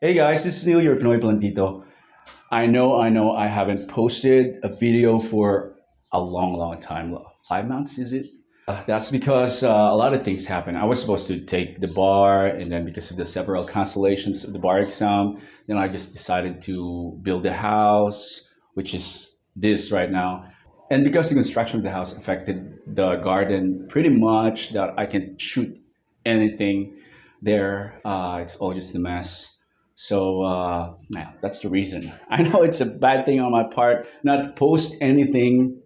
Hey guys, this is Neil, your Pinoy Plantito. I know, I haven't posted a video for a long time. 5 months, is it? That's because a lot of things happened. I was supposed to take the bar, and then because of the several cancellations of the bar exam, then I just decided to build a house, which is this right now. And because the construction of the house affected the garden pretty much, that I can shoot anything there. It's all just a mess. So, yeah, that's the reason. I know it's a bad thing on my part not to post anything,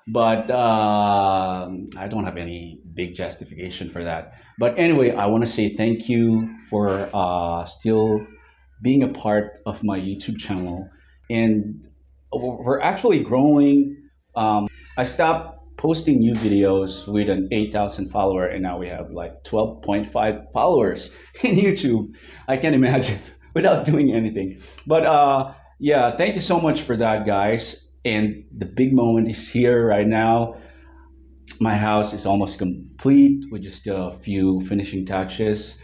but I don't have any big justification for that. But anyway, I want to say thank you for still being a part of my YouTube channel. And we're actually growing. I stopped posting new videos with an 8,000 follower, and now we have like 12.5 followers in YouTube. I can't imagine without doing anything. But yeah, thank you so much for that, guys. And the big moment is here right now. My house is almost complete with just a few finishing touches,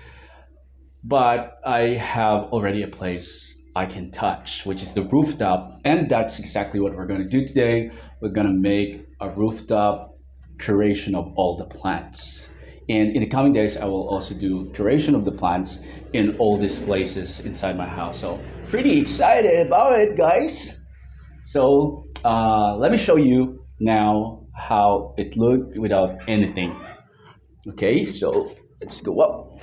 but I have already a place I can touch, which is the rooftop. And that's exactly what we're going to do today. We're going to make a rooftop curation of all the plants. And in the coming days, I will also do curation of the plants in all these places inside my house. So, pretty excited about it, guys. So, let me show you now how it looked without anything. Okay, so let's go up.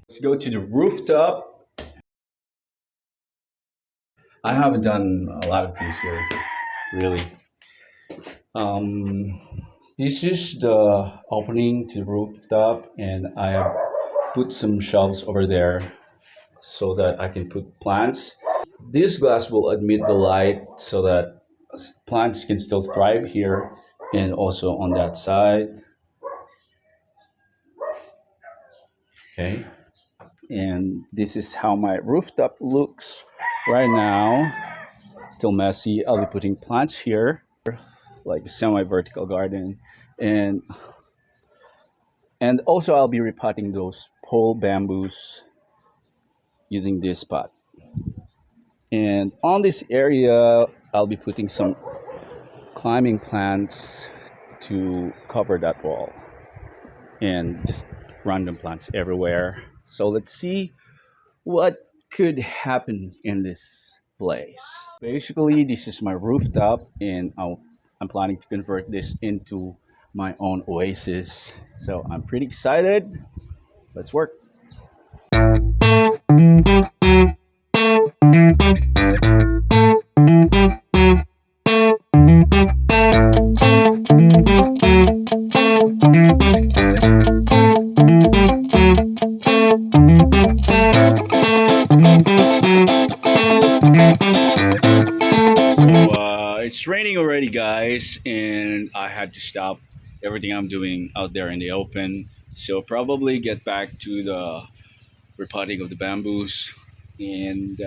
Let's go to the rooftop. I haven't done a lot of things here, really. Um, this is the opening to the rooftop, and I have put some shelves over there so that I can put plants. This glass will admit the light so that plants can still thrive here, and also on that side. Okay, and this is how my rooftop looks right now. Still messy. I'll be putting plants here, like semi-vertical garden, and also I'll be repotting those pole bamboos using this pot. And on this area, I'll be putting some climbing plants to cover that wall, and just random plants everywhere. So let's see what could happen in this place. Basically, this is my rooftop, and I'm planning to convert this into my own oasis. So I'm pretty excited. Let's work. So it's raining already, guys, and I had to stop everything I'm doing out there in the open. So probably get back to the repotting of the bamboos and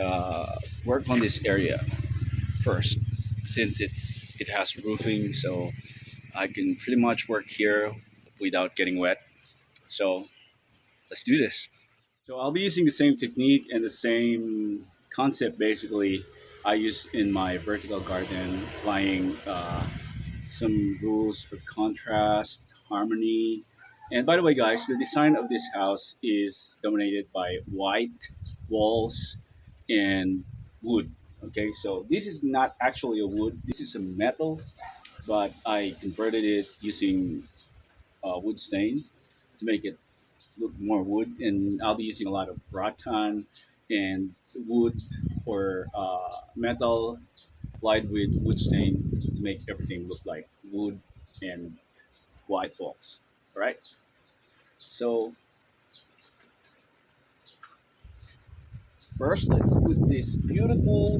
work on this area first, since it has roofing, so I can pretty much work here without getting wet. So let's do this. So I'll be using the same technique and the same concept basically I use in my vertical garden, applying some rules of contrast, harmony. And by the way, guys, the design of this house is dominated by white walls and wood. Okay, so this is not actually a wood, this is a metal, but I converted it using wood stain to make it look more wood, and I'll be using a lot of rattan and wood or metal applied with wood stain to make everything look like wood and white walls. All right. So first, let's put this beautiful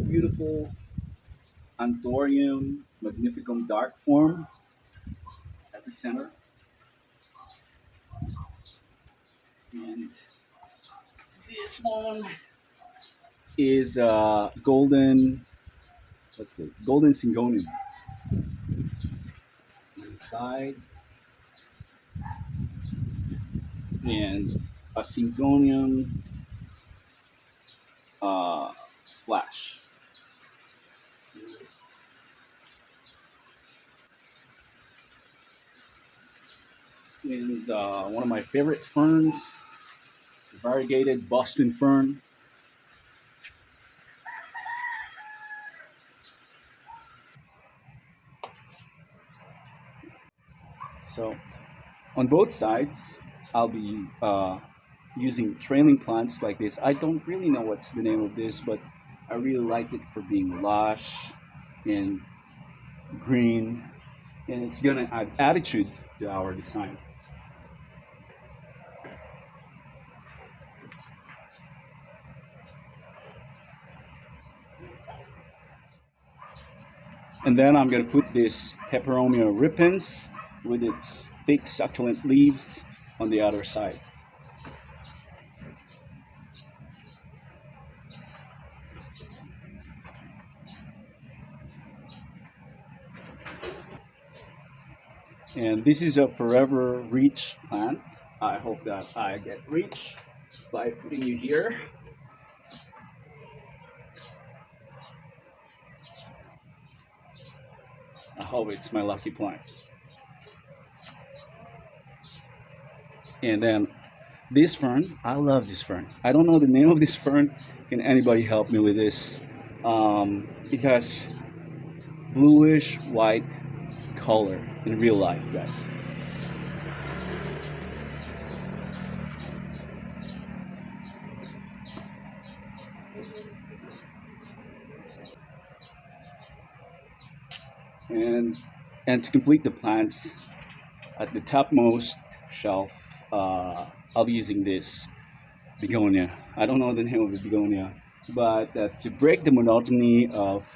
Anthurium magnificum dark form at the center, and this one is golden. What's this? Golden syngonium inside, and a syngonium uh, splash. And one of my favorite ferns, variegated Boston fern. So on both sides, I'll be using trailing plants like this. I don't really know what's the name of this, but I really like it for being lush and green, and it's gonna add attitude to our design. And then I'm gonna put this peperomia ripens with its thick succulent leaves on the other side. And this is a forever reach plant. I hope that I get reach by putting you here. I hope it's my lucky plant. And then this fern, I love this fern. I don't know the name of this fern. Can anybody help me with this? It has bluish white color in real life, guys. And and to complete the plants at the topmost shelf, I'll be using this begonia. I don't know the name of the begonia, but to break the monotony of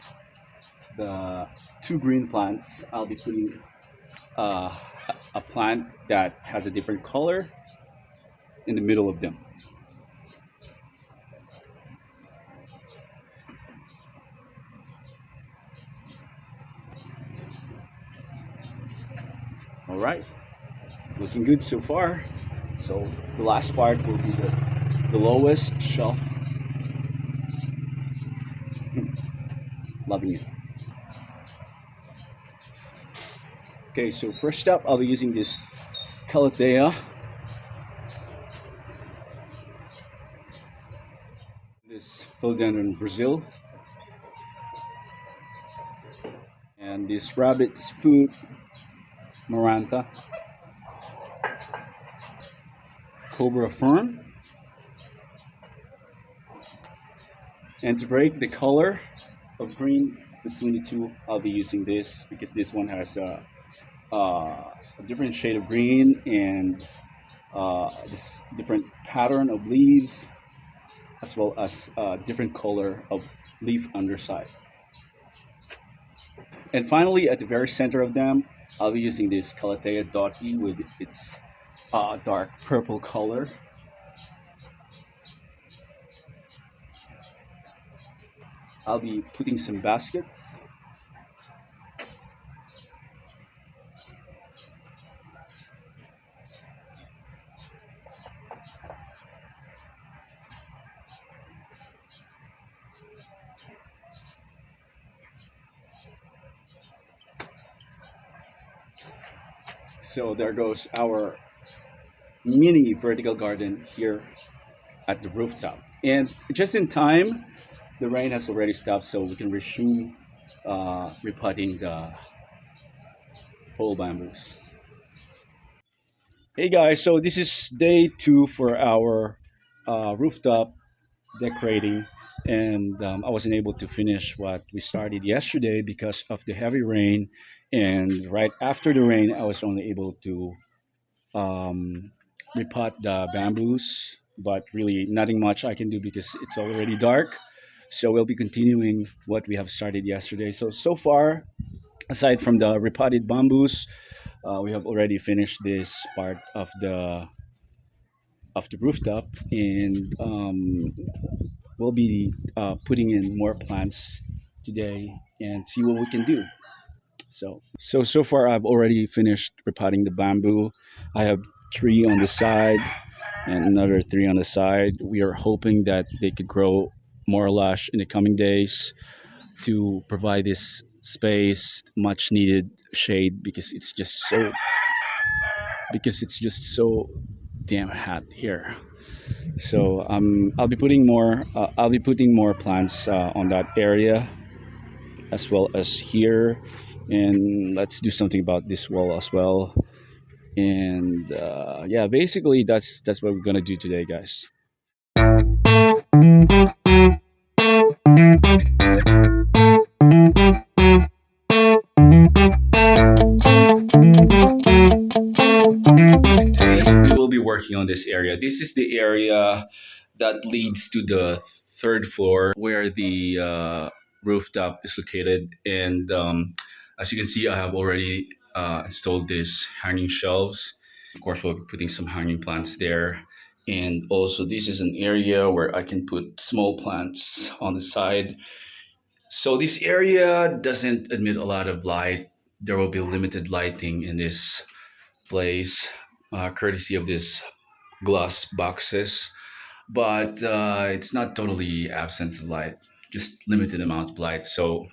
the two green plants, I'll be putting uh, a plant that has a different color in the middle of them. All right, looking good so far. So the last part will be the lowest shelf. Loving it. Okay, so first up, I'll be using this Calathea. This philodendron Brazil. And this rabbit's foot Marantha. Cobra fern. And to break the color of green between the two, I'll be using this because this one has a different shade of green and this different pattern of leaves as well as different color of leaf underside. And finally, at the very center of them, I'll be using this Calathea dotty with its dark purple color. I'll be putting some baskets. So there goes our mini vertical garden here at the rooftop. And just in time, the rain has already stopped, so we can resume repotting the pole bamboos. Hey guys, so this is day two for our rooftop decorating, and I wasn't able to finish what we started yesterday because of the heavy rain. And right after the rain, I was only able to um, repot the bamboos, but really nothing much I can do because it's already dark. So we'll be continuing what we have started yesterday. So far, aside from the repotted bamboos, we have already finished this part of the rooftop, and we'll be putting in more plants today and see what we can do. So far I've already finished repotting the bamboo. I have tree on the side, and another three on the side. We are hoping that they could grow more lush in the coming days to provide this space much needed shade because it's just so damn hot here. So I'll be putting more plants on that area as well as here, and let's do something about this wall as well. And yeah, basically that's what we're gonna do today, guys. We will be working on this area. This is the area that leads to the third floor where the rooftop is located. And as you can see, I have already installed these hanging shelves. Of course, we'll be putting some hanging plants there. And also, this is an area where I can put small plants on the side. So, this area doesn't admit a lot of light. There will be limited lighting in this place, courtesy of these glass boxes, but it's not totally absence of light, just limited amount of light. So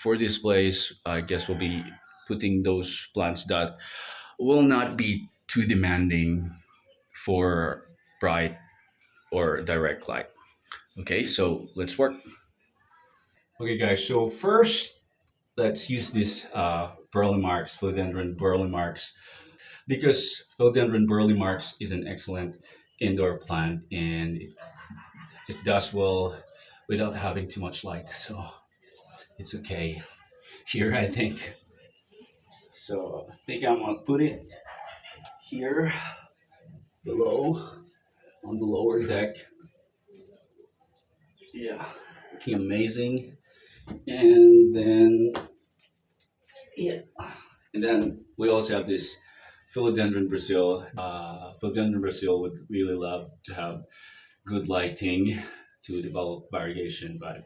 for this place, I guess we'll be putting those plants that will not be too demanding for bright or direct light. Okay, so let's work. Okay, guys. So first, let's use this burley marks, philodendron burley marks, because philodendron burley marks is an excellent indoor plant and it does well without having too much light. So it's okay here, I think. So I think I'm gonna put it here below on the lower deck. Yeah, looking amazing. And then yeah, and then we also have this philodendron Brazil. Philodendron Brazil would really love to have good lighting to develop variegation, but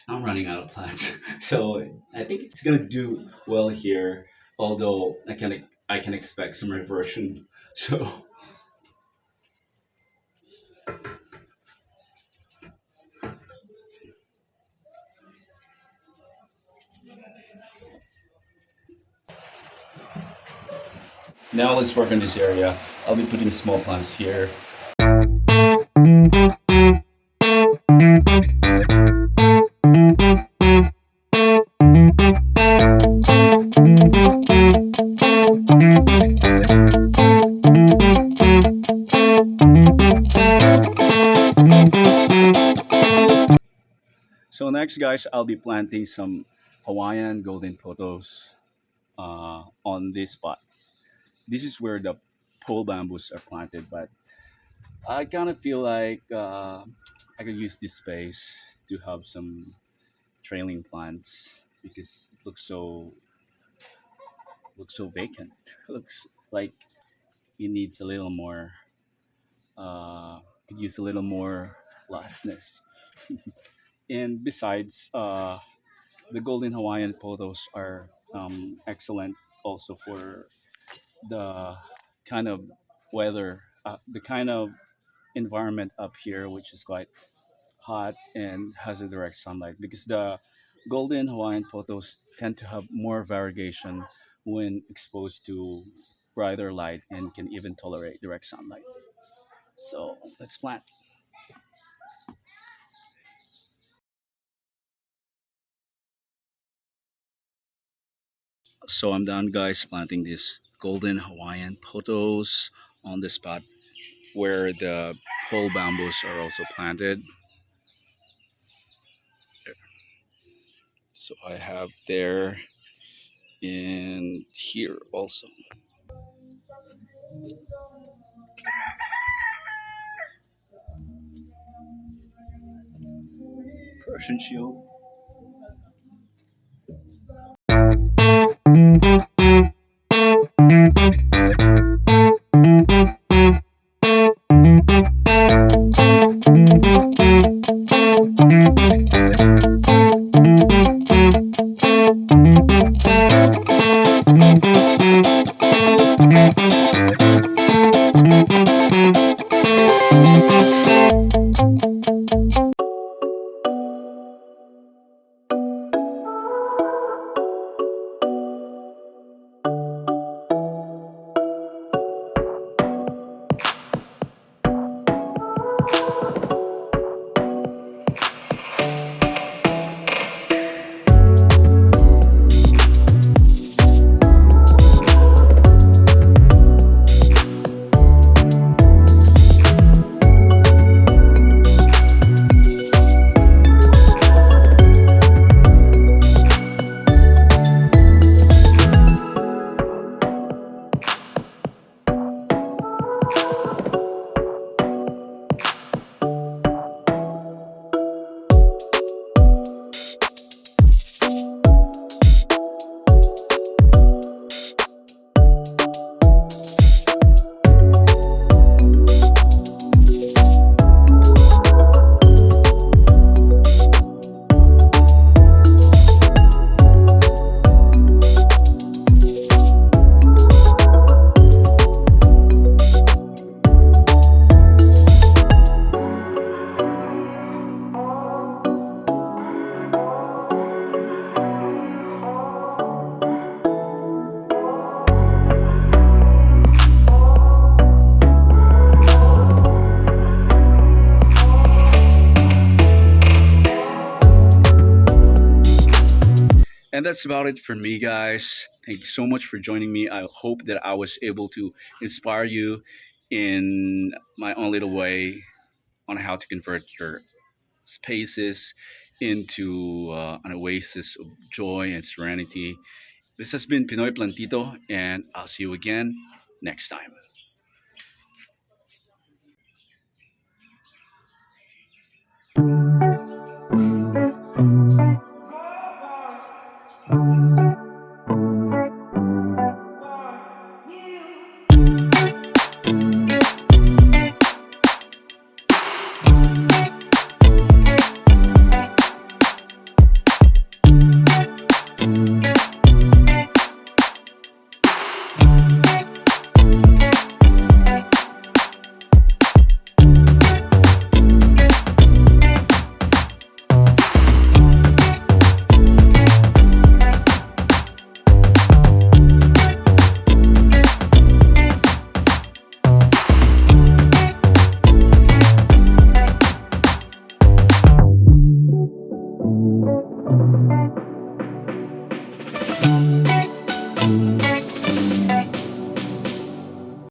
I'm running out of plants. So I think it's gonna do well here, although I can expect some reversion. So now let's work on this area. I'll be putting small plants here. So next, guys, I'll be planting some Hawaiian golden pothos on these spots. This is where the pole bamboos are planted, but I kind of feel like I could use this space to have some trailing plants because it looks so vacant. Looks like it needs a little more. Could use a little more lushness. And besides, the golden Hawaiian photos are excellent also for the kind of weather, the kind of environment up here, which is quite hot and has a direct sunlight because the golden Hawaiian photos tend to have more variegation when exposed to brighter light and can even tolerate direct sunlight. So let's plant. So I'm done, guys, planting these golden Hawaiian pothos on the spot where the pole bamboos are also planted. So I have there and here also. Persian shield. And that's about it for me, guys. Thank you so much for joining me. I hope that I was able to inspire you in my own little way on how to convert your spaces into an oasis of joy and serenity. This has been Pinoy Plantito, and I'll see you again next time.